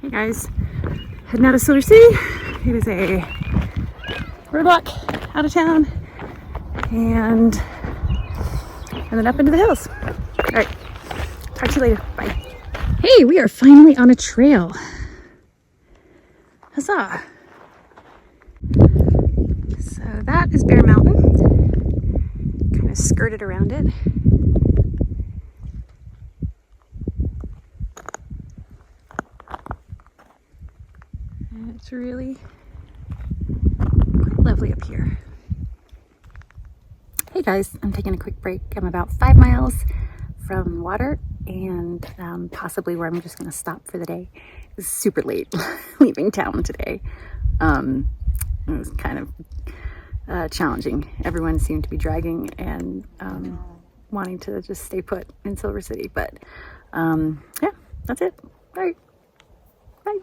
Hey guys, heading out of Silver City. It is a roadwalk out of town and then up into the hills. All right, talk to you later. Bye. Hey, we are finally on a trail. Huzzah. So that is Bear Mountain. Kind of skirted around it. And it's really quite lovely up here. Hey guys, I'm taking a quick break. I'm about 5 miles from water and possibly where I'm just going to stop for the day. It's super late leaving town today. It was kind of challenging. Everyone seemed to be dragging and wanting to just stay put in Silver City. But yeah, that's it. All right, bye.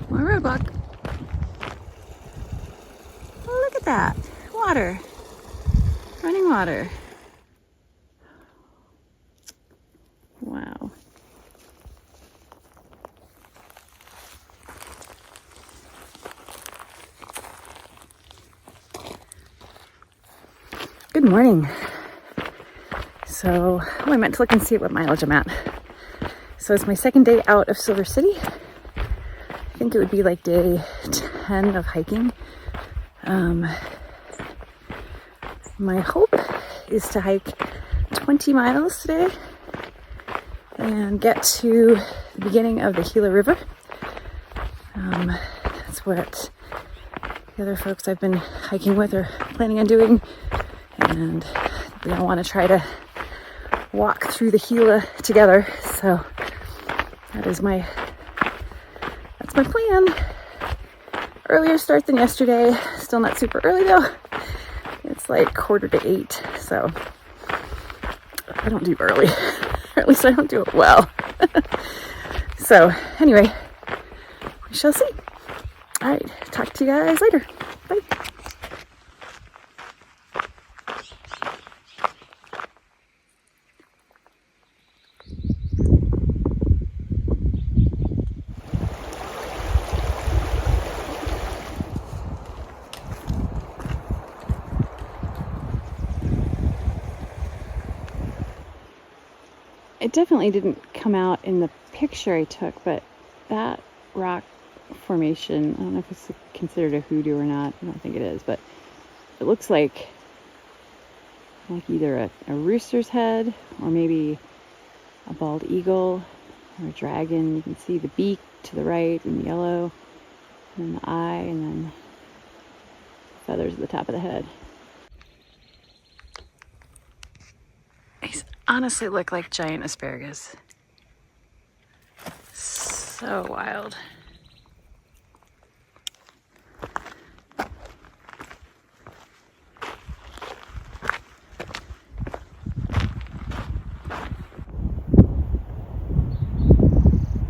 More roadblock. Oh, look at that. Water. Running water. Wow. Good morning. So, I meant to look and see what mileage I'm at. So it's my second day out of Silver City. I think it would be like day 10 of hiking. My hope is to hike 20 miles today and get to the beginning of the Gila River. That's what the other folks I've been hiking with are planning on doing. And we all want to try to walk through the Gila together. So that's my plan. Earlier start than yesterday. Still not super early though. It's like 7:45, so I don't do early. Or at least I don't do it well. So anyway, we shall see. All right, talk to you guys later. Bye. It definitely didn't come out in the picture I took, but that rock formation, I don't know if it's considered a hoodoo or not. I don't think it is, but it looks like either a rooster's head or maybe a bald eagle or a dragon. You can see the beak to the right in yellow, and the eye, and then feathers at the top of the head. These honestly look like giant asparagus. So wild.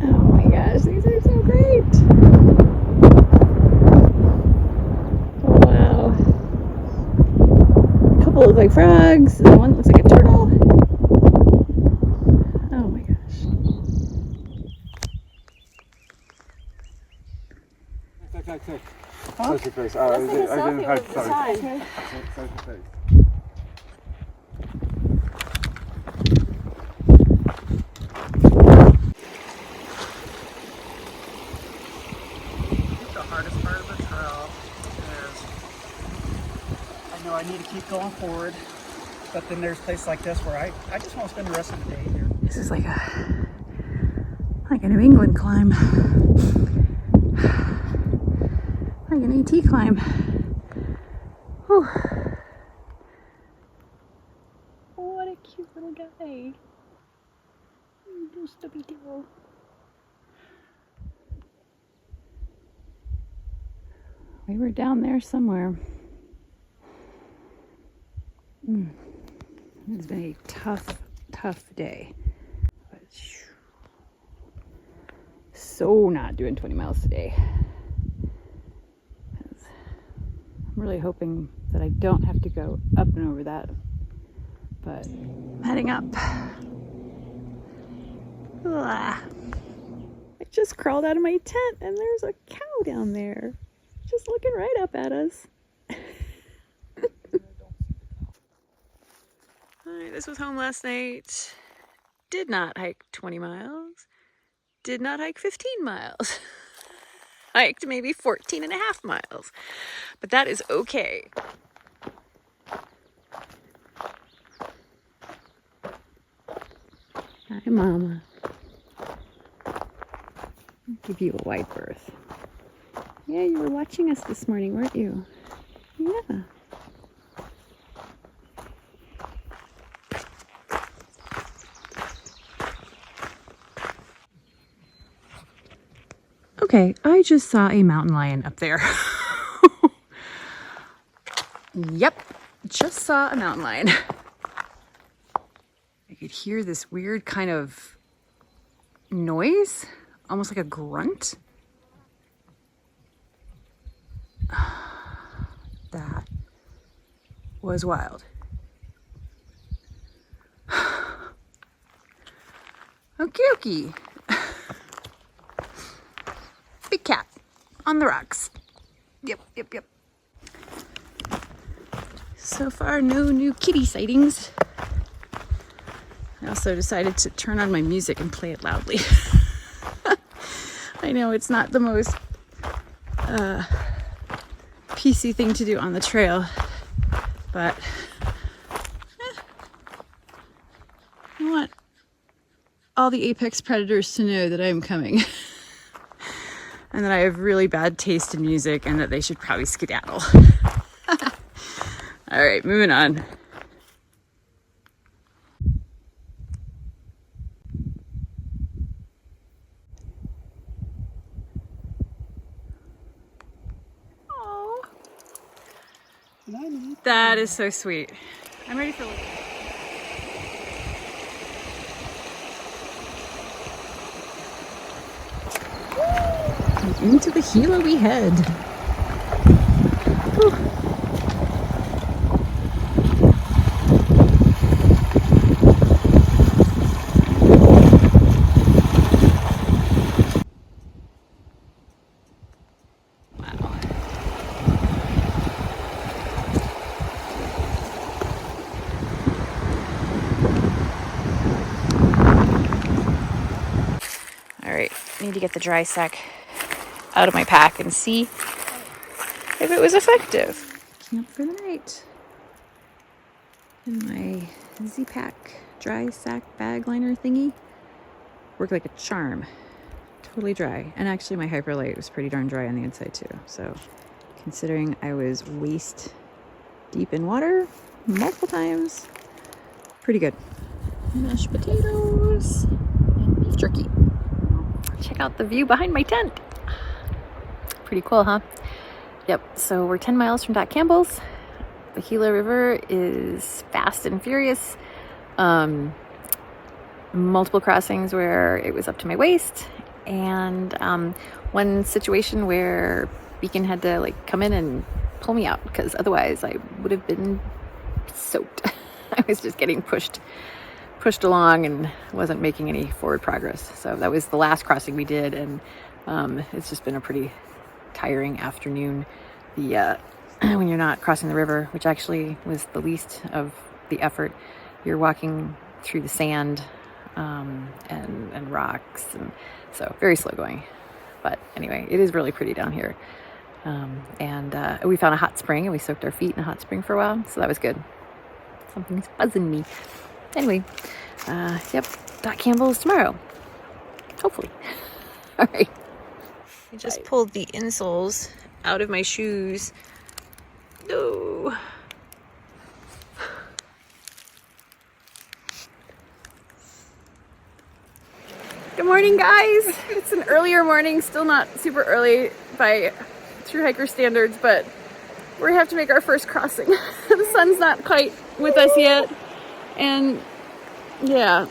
Oh my gosh, these are so great. Wow. A couple look like frogs, and one looks like a turtle. Oh my gosh. Huh? Social face. I didn't have sorry. Okay. Social face. The hardest part of the trail is I know I need to keep going forward, but then there's places like this where I just want to spend the rest of the day here. This is like a New England climb. Like an AT climb. Whew. What a cute little guy. Just a beetle. We were down there somewhere. It's been a tough day. But so not doing 20 miles today. I'm really hoping that I don't have to go up and over that. But I'm heading up. Ugh. I just crawled out of my tent and there's a cow down there. Just looking right up at us. Alright, this was home last night. Did not hike 20 miles. Did not hike 15 miles. Hiked maybe 14 and a half miles. But that is okay. Hi, Mama. I'll give you a wide berth. Yeah, you were watching us this morning, weren't you? Yeah. Okay, I just saw a mountain lion up there. Yep, just saw a mountain lion. I could hear this weird kind of noise, almost like a grunt. That was wild. Okie dokie. Big cat on the rocks. Yep. So far, no new kitty sightings. I also decided to turn on my music and play it loudly. I know it's not the most PC thing to do on the trail, but I want all the apex predators to know that I'm coming. And that I have really bad taste in music and that they should probably skedaddle. All right, moving on. Oh, that is so sweet. I'm ready for into the Gila we head. Whew. Wow. All right, need to get the dry sack out of my pack and see if it was effective. Camp for the night. In my Z-Pack dry sack bag liner thingy. Worked like a charm. Totally dry. And actually my Hyperlite was pretty darn dry on the inside too. So considering I was waist deep in water multiple times, pretty good. Mashed potatoes and beef jerky. Check out the view behind my tent. Pretty cool, huh? Yep, so we're 10 miles from Campbell's. The Gila River is fast and furious. Multiple crossings where it was up to my waist, and one situation where Beacon had to like come in and pull me out because otherwise I would have been soaked. I was just getting pushed along and wasn't making any forward progress. So that was the last crossing we did, and it's just been a pretty tiring afternoon. When you're not crossing the river, which actually was the least of the effort, you're walking through the sand and rocks, and so very slow going. But anyway, it is really pretty down here. And we found a hot spring and we soaked our feet in a hot spring for a while, so that was good. Something's buzzing me. Anyway, yep, Campbell's tomorrow, hopefully. All right. I just pulled the insoles out of my shoes. No. Good morning, guys. It's an earlier morning, still not super early by true hiker standards, but we have to make our first crossing. The sun's not quite with us yet, and yeah.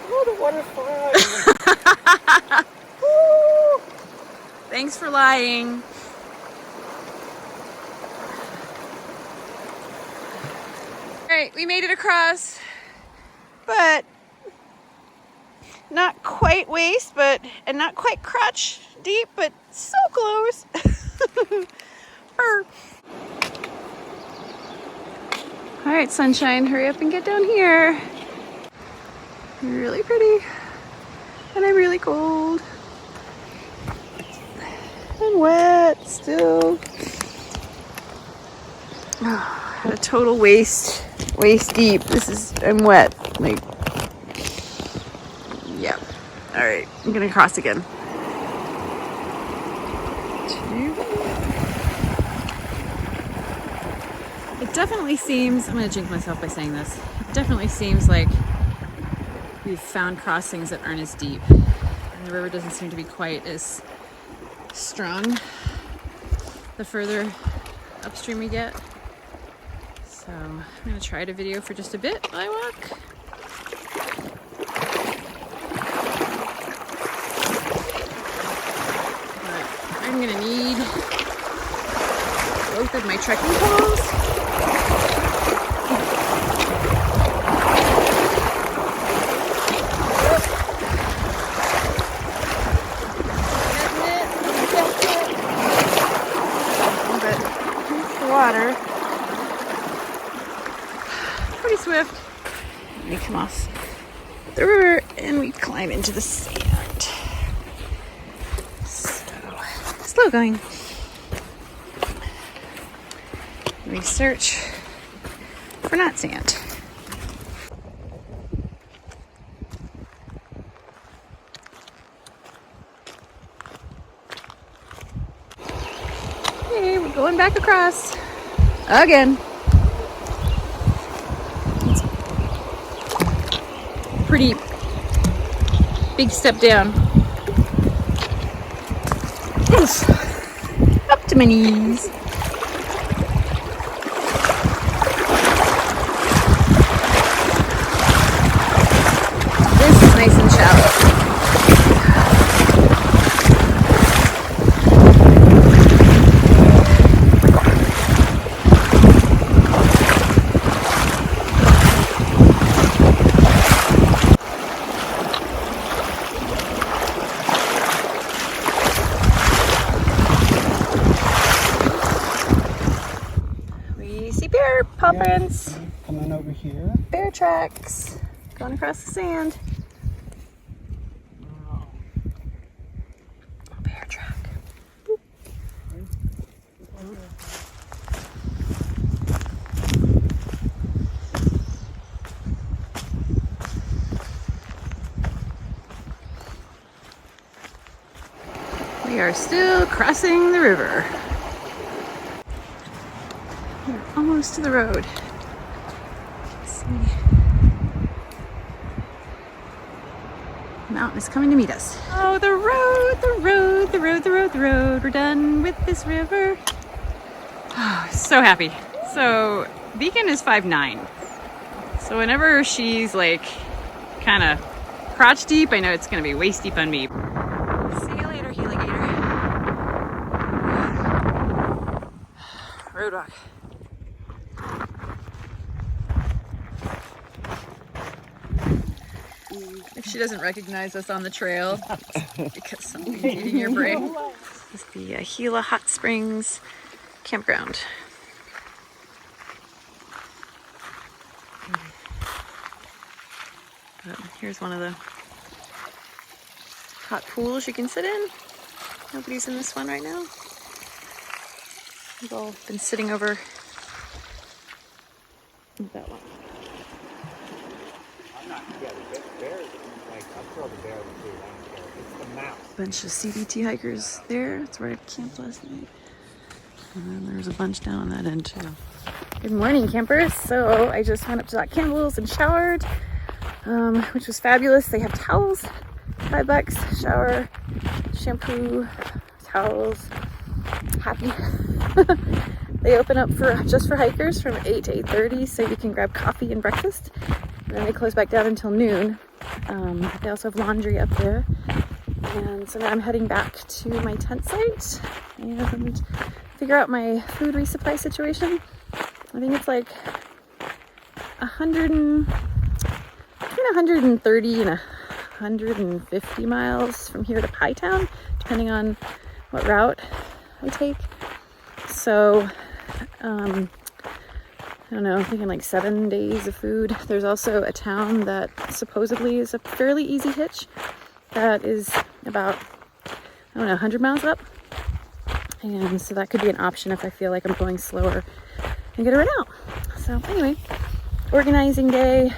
Oh, the water's fine. Woo! Thanks for lying. All right, we made it across, but not quite waist, and not quite crotch deep, but so close. All right, sunshine, hurry up and get down here. You're really pretty, and I'm really cold and wet still. Oh, had a total waist deep. I'm wet. Like, yeah. All right, I'm gonna cross again. It definitely seems, I'm gonna jinx myself by saying this. It definitely seems like we've found crossings that aren't as deep. And the river doesn't seem to be quite as strong the further upstream we get. So I'm gonna try to video for just a bit while I walk. But I'm gonna need both of my trekking poles. Water. Pretty swift. We come off the river and we climb into the sand. So, slow going. We search for not sand. Okay, we're going back across. Again. Pretty big step down. Oof. Up to my knees. This is nice and shallow. Paw prints. Coming over here. Bear tracks. Going across the sand. Bear track. Boop. We are still crossing the river. We're almost to the road. Let's see. The mountain is coming to meet us. Oh, the road, the road, the road, the road, the road. We're done with this river. Oh, so happy. So Beacon is 5'9". So whenever she's like kind of crotch deep, I know it's gonna be waist deep on me. See you later, Heligator. Road walk. If she doesn't recognize us on the trail, it's because somebody's eating your brain. This is the Gila Hot Springs campground. But here's one of the hot pools you can sit in. Nobody's in this one right now. We've all been sitting over that one. Bunch of CDT hikers there. That's where I camped last night. And then there's a bunch down on that end too. Good morning, campers. So I just went up to that Campbell's and showered, which was fabulous. They have towels, $5, shower, shampoo, towels. Happy. They open up just for hikers from 8 to 8:30, so you can grab coffee and breakfast. And then they close back down until noon. They also have laundry up there. And so now I'm heading back to my tent site and figure out my food resupply situation. I think it's like between 130 and 150 miles from here to Pie Town, depending on what route I take. So, I don't know, I'm thinking like 7 days of food. There's also a town that supposedly is a fairly easy hitch that is about, I don't know, 100 miles up. And so that could be an option if I feel like I'm going slower and get it out. So anyway, organizing day,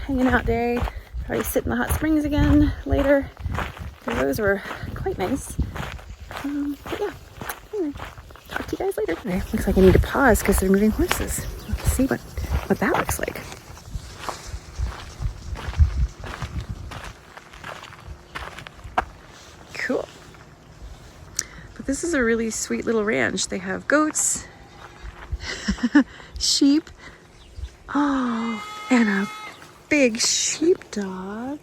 hanging out day, probably sit in the hot springs again later. Those were quite nice. But yeah, anyway, talk to you guys later. Okay, looks like I need to pause because they're moving horses. Let's see what that looks like. Cool. But this is a really sweet little ranch. They have goats, sheep, oh, and a big sheepdog.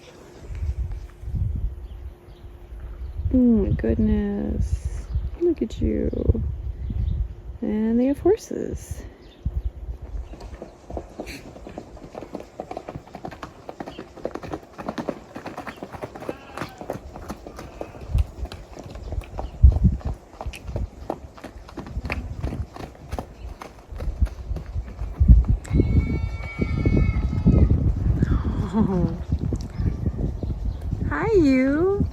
Oh my goodness. Look at you. And they have horses. Oh. Hi, you.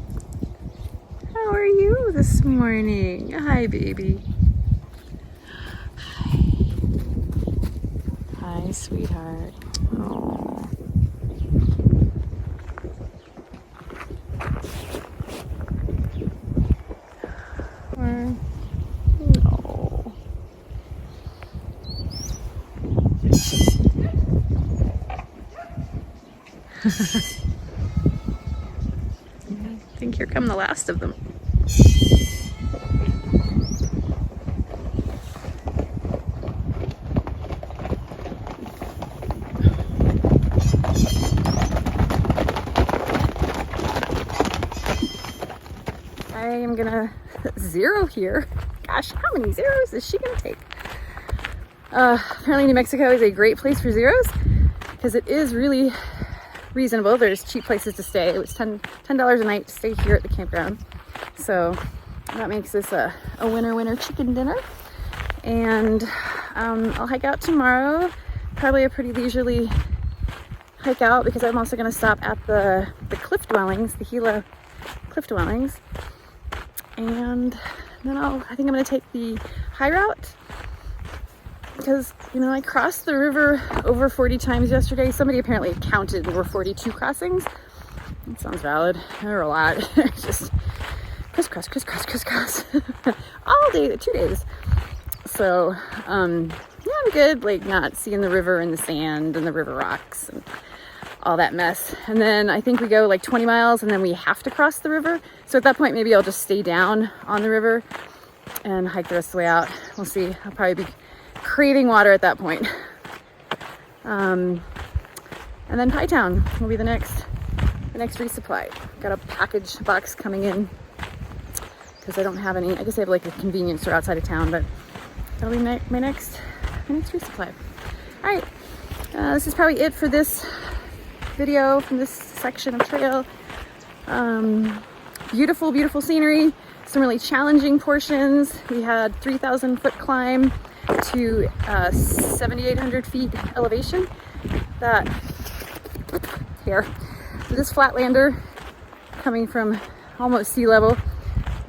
How are you this morning? Hi, baby. Hi. Hi, sweetheart. Oh. No. I think here come the last of them. I am gonna zero here. Gosh, how many zeros is she gonna take? Apparently New Mexico is a great place for zeros because it is really reasonable. There's cheap places to stay. It was $10 a night to stay here at the campground. So that makes this a winner chicken dinner. And I'll hike out tomorrow. Probably a pretty leisurely hike out because I'm also going to stop at the cliff dwellings, the Gila cliff dwellings. And then I think I'm going to take the high route because, you know, I crossed the river over 40 times yesterday. Somebody apparently counted there were 42 crossings. That sounds valid. There were a lot. Just crisscross all day, 2 days. So yeah, I'm good, like not seeing the river and the sand and the river rocks and all that mess. And then I think we go like 20 miles and then we have to cross the river. So at that point, maybe I'll just stay down on the river and hike the rest of the way out. We'll see. I'll probably be craving water at that point. And then Pie Town will be the next resupply. Got a package box coming in because I don't have any. I guess I have like a convenience store outside of town, but that'll be my next resupply. All right, this is probably it for this video from this section of trail. Beautiful scenery. Some really challenging portions. We had 3,000 foot climb to 7,800 feet elevation. That here, this flatlander coming from almost sea level,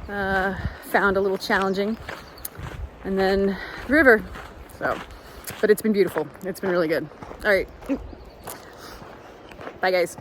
found a little challenging. And then the river. So, but it's been beautiful. It's been really good. All right. Bye, guys.